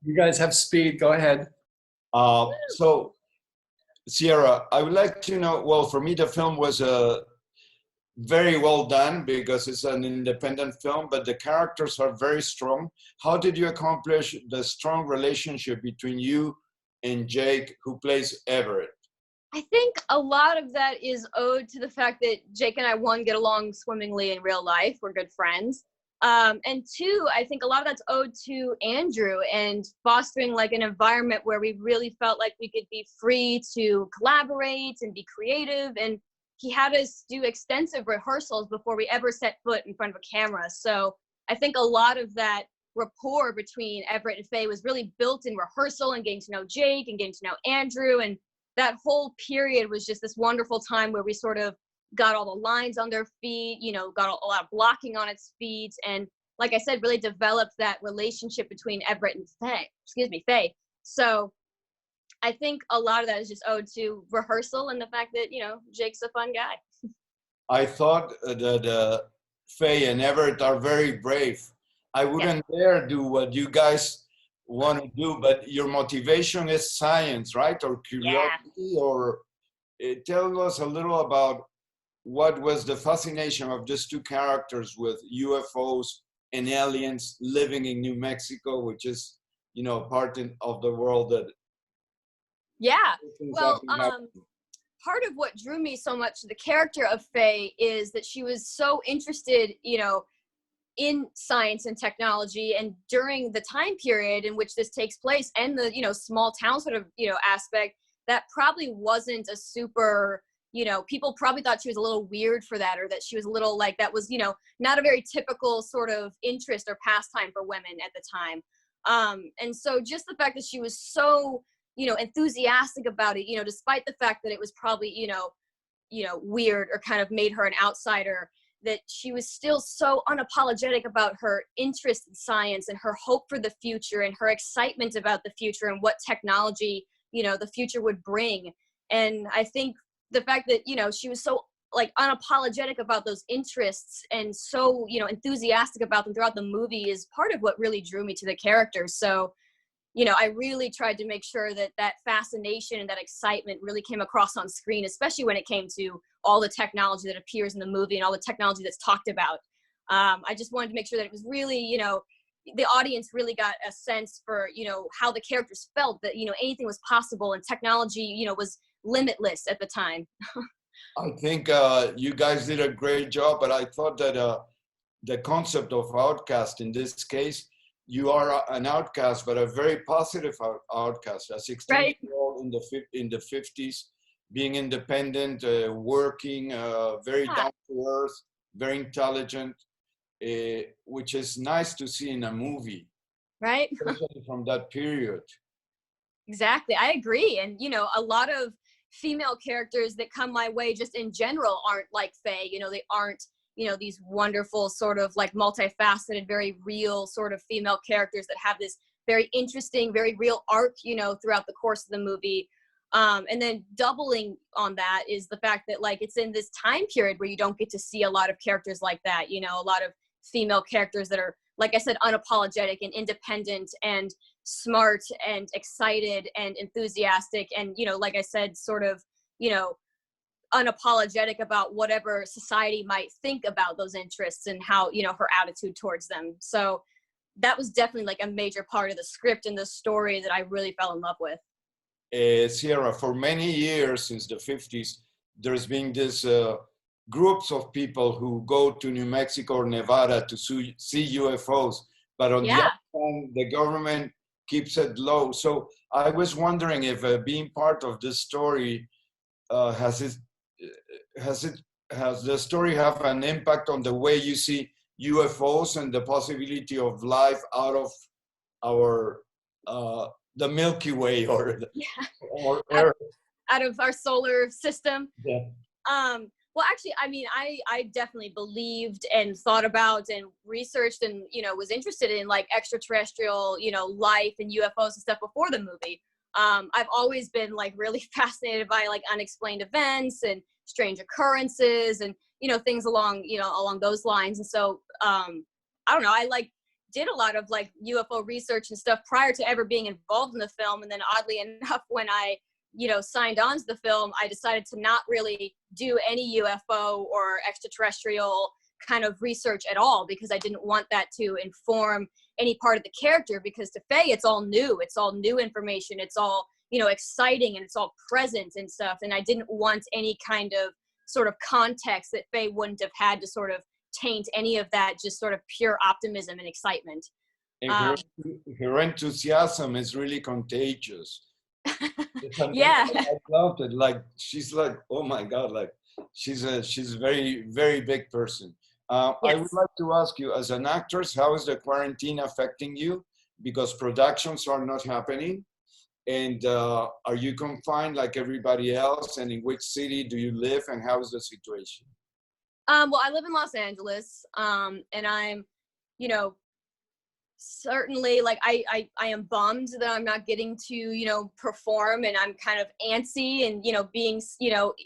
You guys have speed. Go ahead. So, Sierra, I would like to know, well, for me, the film was very well done because it's an independent film, but the characters are very strong. How did you accomplish the strong relationship between you and Jake, who plays Everett? I think a lot of that is owed to the fact that Jake and I, one, get along swimmingly in real life. We're good friends. And two, I think a lot of that's owed to Andrew and fostering like an environment where we really felt like we could be free to collaborate and be creative. And he had us do extensive rehearsals before we ever set foot in front of a camera. So I think a lot of that rapport between Everett and Faye was really built in rehearsal and getting to know Jake and getting to know Andrew. And that whole period was just this wonderful time where we sort of got all the lines on their feet, you know, got a lot of blocking on its feet. And like I said, really developed that relationship between Everett and Faye. So I think a lot of that is just owed to rehearsal and the fact that, you know, Jake's a fun guy. I thought that Faye and Everett are very brave. I wouldn't dare do what you guys want to do, but your motivation is science, right? Or curiosity, or tell us a little about what was the fascination of these two characters with UFOs and aliens living in New Mexico, which is, you know, part of the world that. Yeah, well, part of what drew me so much to the character of Faye is that she was so interested, you know, in science and technology, and during the time period in which this takes place and the, you know, small town sort of, you know, aspect, that probably wasn't a super, you know, people probably thought she was a little weird for that, or that she was a little like, that was, you know, not a very typical sort of interest or pastime for women at the time. And so just the fact that she was so, you know, enthusiastic about it, you know, despite the fact that it was probably, you know, weird or kind of made her an outsider, that she was still so unapologetic about her interest in science and her hope for the future and her excitement about the future and what technology, you know, the future would bring. And I think the fact that, you know, she was so like unapologetic about those interests and so, you know, enthusiastic about them throughout the movie is part of what really drew me to the character. So, you know, I really tried to make sure that that fascination and that excitement really came across on screen, especially when it came to all the technology that appears in the movie and all the technology that's talked about. I just wanted to make sure that it was really, you know, the audience really got a sense for, you know, how the characters felt, that, you know, anything was possible and technology, you know, was limitless at the time. I think you guys did a great job, but I thought that the concept of outcast in this case, you are an outcast, but a very positive outcast. A 16-year-old in the 50s, being independent, working, very down to earth, very intelligent, which is nice to see in a movie. Right. Especially from that period. Exactly. I agree. And, you know, a lot of female characters that come my way just in general aren't like Faye. You know, they aren't, you know, these wonderful sort of like multifaceted, very real sort of female characters that have this very interesting, very real arc, you know, throughout the course of the movie. And then doubling on that is the fact that like it's in this time period where you don't get to see a lot of characters like that, you know, a lot of female characters that are, like I said, unapologetic and independent and smart and excited and enthusiastic. And, you know, like I said, sort of, you know, unapologetic about whatever society might think about those interests and how, you know, her attitude towards them. So that was definitely like a major part of the script and the story that I really fell in love with. Sierra, for many years since the 50s, there's been this groups of people who go to New Mexico or Nevada to see UFOs, but on the other hand, the government keeps it low. So I was wondering if being part of this story, has the story have an impact on the way you see UFOs and the possibility of life out of our the Milky Way or Earth. Out of our solar system. Yeah. Well, actually, I mean, I definitely believed and thought about and researched and, you know, was interested in like extraterrestrial, you know, life and UFOs and stuff before the movie. I've always been like really fascinated by like unexplained events and strange occurrences and, you know, things along those lines. And so, I don't know, I like did a lot of like UFO research and stuff prior to ever being involved in the film. And then oddly enough, when I, signed on to the film, I decided to not really do any UFO or extraterrestrial kind of research at all, because I didn't want that to inform any part of the character, because to Faye, it's all new. It's all new information. It's all, exciting, and it's all present and stuff. And I didn't want any kind of sort of context that Faye wouldn't have had to sort of taint any of that, just sort of pure optimism and excitement. And her enthusiasm is really contagious. Yeah. I loved it. Like, she's like, oh my God, like she's a very, very big person. Yes. I would like to ask you, as an actress, how is the quarantine affecting you? Because productions are not happening. And are you confined like everybody else? And in which city do you live, and how is the situation? Well, I live in Los Angeles, and I'm, certainly like I am bummed that I'm not getting to, perform, and I'm kind of antsy, and, being,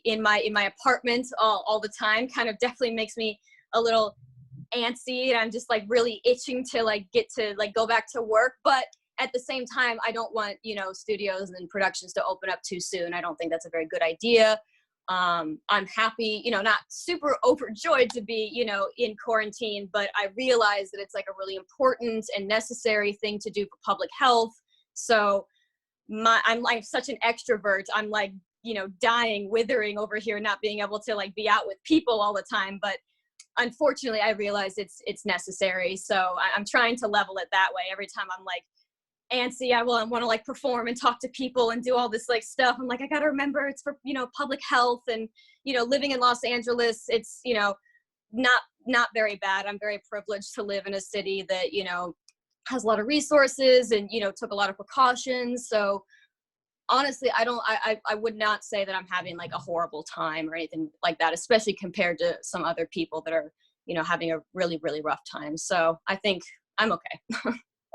in my apartment all the time kind of definitely makes me a little antsy, and I'm just like really itching to like get to like go back to work. But at the same time, I don't want, studios and productions to open up too soon. I don't think that's a very good idea. I'm happy, not super overjoyed to be, in quarantine, but I realize that it's like a really important and necessary thing to do for public health. So I'm like such an extrovert. I'm like, dying, withering over here, not being able to like be out with people all the time. But unfortunately, I realize it's necessary. So I'm trying to level it that way. Every time I'm like antsy, I want to like perform and talk to people and do all this like stuff, I'm like, I gotta remember it's for public health. And living in Los Angeles, it's not very bad. I'm very privileged to live in a city that has a lot of resources and took a lot of precautions. So honestly, I would not say that I'm having like a horrible time or anything like that, especially compared to some other people that are having a really, really rough time. So I think I'm okay.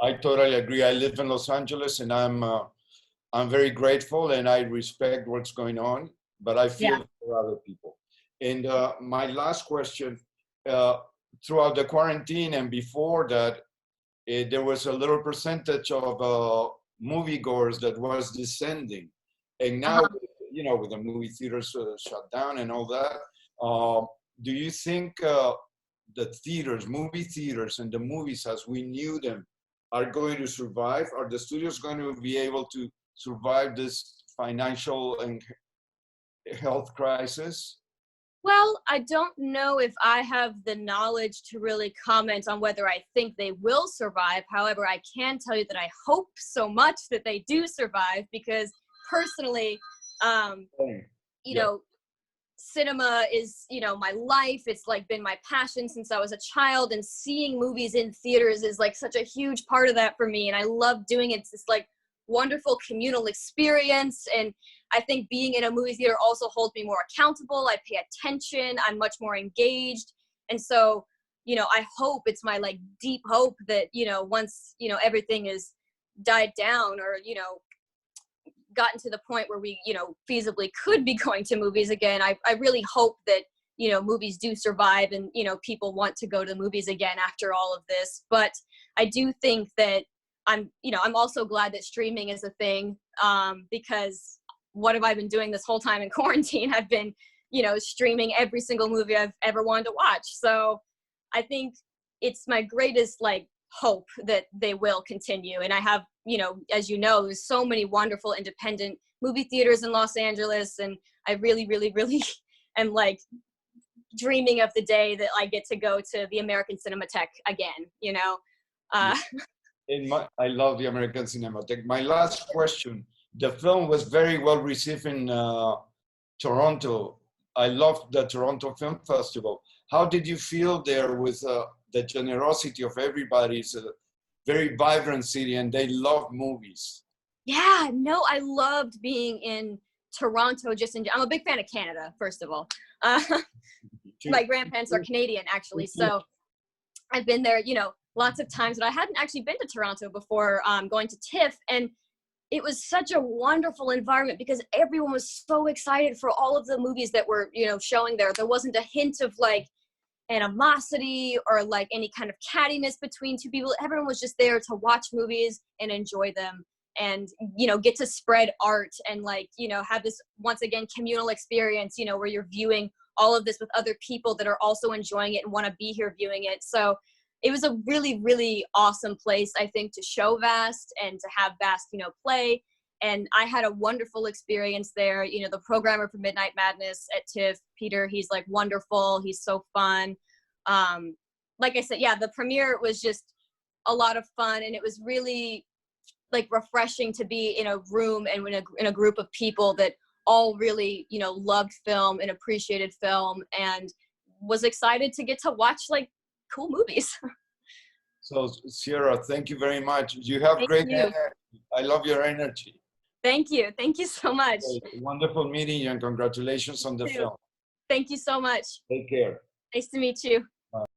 I totally agree. I live in Los Angeles, and I'm very grateful, and I respect what's going on, but I feel for other people. And my last question, throughout the quarantine and before that, there was a little percentage of moviegoers that was descending. And now, with the movie theaters shut down and all that, do you think the movie theaters and the movies as we knew them are going to survive? Are the studios going to be able to survive this financial and health crisis? Well, I don't know if I have the knowledge to really comment on whether I think they will survive. However, I can tell you that I hope so much that they do survive, because personally, cinema is, my life. It's like been my passion since I was a child, and seeing movies in theaters is like such a huge part of that for me. And I love doing it. It's this like wonderful communal experience. And I think being in a movie theater also holds me more accountable. I pay attention. I'm much more engaged. And so, I hope, it's my like deep hope that, once, everything is died down, or, gotten to the point where we, feasibly could be going to movies again, I really hope that, movies do survive, and, people want to go to movies again after all of this. But I do think that I'm also glad that streaming is a thing, because what have I been doing this whole time in quarantine? I've been, streaming every single movie I've ever wanted to watch. So I think it's my greatest like hope that they will continue. And I have, as there's so many wonderful independent movie theaters in Los Angeles, and I really, really, really am like dreaming of the day that I get to go to the American Cinematheque again, I love the American Cinematheque. My last question, the film was very well received in Toronto. I loved the Toronto Film Festival. How did you feel there with the generosity of everybody? It's a very vibrant city, and they love movies. Yeah, no, I loved being in Toronto. I'm a big fan of Canada, first of all. My grandparents are Canadian, actually. So I've been there, lots of times, but I hadn't actually been to Toronto before going to TIFF. And it was such a wonderful environment because everyone was so excited for all of the movies that were, showing there. There wasn't a hint of like, animosity or like any kind of cattiness between two people. Everyone was just there to watch movies and enjoy them, and get to spread art and like have this once again communal experience, where you're viewing all of this with other people that are also enjoying it and want to be here viewing it. So it was a really, really awesome place, I think, to show Vast and to have Vast play. And I had a wonderful experience there. The programmer for Midnight Madness at TIFF, Peter, he's like wonderful. He's so fun. Like I said, yeah, the premiere was just a lot of fun, and it was really like refreshing to be in a room and in a group of people that all really, loved film and appreciated film and was excited to get to watch like cool movies. So Sierra, thank you very much. You have great energy. I love your energy. Thank you. Thank you so much. Wonderful meeting you, and congratulations on the film. Thank you so much. Take care. Nice to meet you.